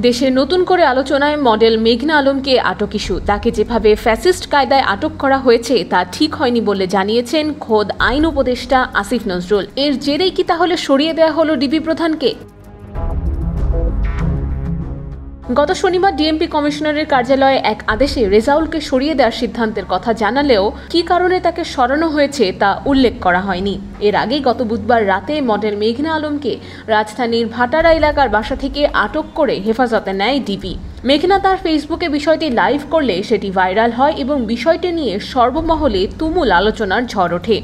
দেশে নতুন করে আলোচনায় মডেল মেঘনা আলমকে আটক ইস্যু। তাকে যেভাবে ফ্যাসিস্ট কায়দায় আটক করা হয়েছে তা ঠিক হয়নি বলে জানিয়েছেন খোদ আইন উপদেষ্টা আসিফ নজরুল। এর জেরেই কি তাহলে সরিয়ে দেওয়া হলো ডিবি প্রধানকে? গত শনিবার ডিএমপি কমিশনারের কার্যালয়ে এক আদেশে রেজাউলকে সরিয়ে দেওয়ার সিদ্ধান্তের কথা জানালেও কী কারণে তাকে সরানো হয়েছে তা উল্লেখ করা হয়নি। এর আগেই গত বুধবার রাতে মডেল মেঘনা আলমকে রাজধানীর ভাটারা এলাকার বাসা থেকে আটক করে হেফাজতে নেয় ডিবি। মেঘনা তার ফেসবুকে বিষয়টি লাইভ করলে সেটি ভাইরাল হয় এবং বিষয়টি নিয়ে সর্বমহলে তুমুল আলোচনার ঝড় ওঠে।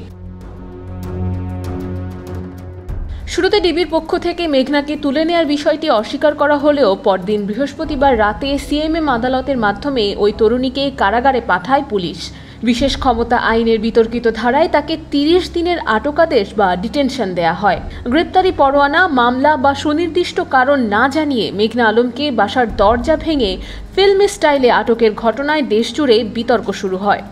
শুরুতে ডিবির পক্ষ থেকে মেঘনাকে তুলে নেওয়ার বিষয়টি অস্বীকার করা হলেও পরদিন বৃহস্পতিবার রাতে সিএমএম আদালতের মাধ্যমে ওই তরুণীকে কারাগারে পাঠায় পুলিশ। বিশেষ ক্ষমতা আইনের বিতর্কিত ধারায় তাকে 30 দিনের আটকাদেশ বা ডিটেনশন দেয়া হয়। গ্রেপ্তারি পরোয়ানা, মামলা বা সুনির্দিষ্ট কারণ না জানিয়ে মেঘনা আলমকে বাসার দরজা ভেঙে ফিল্ম স্টাইলে আটকের ঘটনায় দেশজুড়ে বিতর্ক শুরু হয়।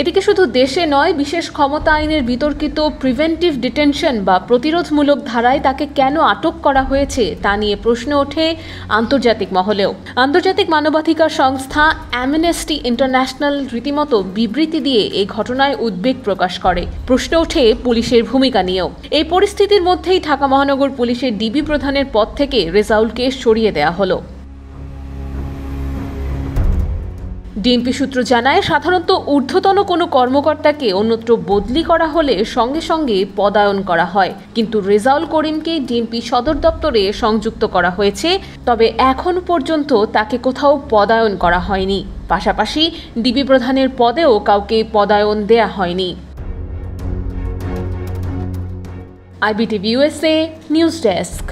এদিকে শুধু দেশে নয়, বিশেষ ক্ষমতা আইনের বিতর্কিত প্রিভেন্টিভ ডিটেনশন বা প্রতিরোধমূলক ধারায় তাকে কেন আটক করা হয়েছে তা নিয়ে প্রশ্ন ওঠে আন্তর্জাতিক মহলেও। আন্তর্জাতিক মানবাধিকার সংস্থা অ্যামনেস্টি ইন্টারন্যাশনাল রীতিমতো বিবৃতি দিয়ে এই ঘটনায় উদ্বেগ প্রকাশ করে। প্রশ্ন ওঠে পুলিশের ভূমিকা নিয়েও। এই পরিস্থিতির মধ্যেই ঢাকা মহানগর পুলিশের ডিবি প্রধানের পদ থেকে রেজাউলকে সরিয়ে দেওয়া হলো। ডিএমপি সূত্র জানায়, সাধারণত ঊর্ধ্বতন কোনো কর্মকর্তাকে অন্যত্র বদলি করা হলে সঙ্গে সঙ্গে পদায়ন করা হয়, কিন্তু রেজাউল করিমকে ডিএমপি সদর দপ্তরে সংযুক্ত করা হয়েছে। তবে এখন পর্যন্ত তাকে কোথাও পদায়ন করা হয়নি। পাশাপাশি ডিবি প্রধানের পদেও কাউকে পদায়ন দেয়া হয়নি। IBTV USA news desk.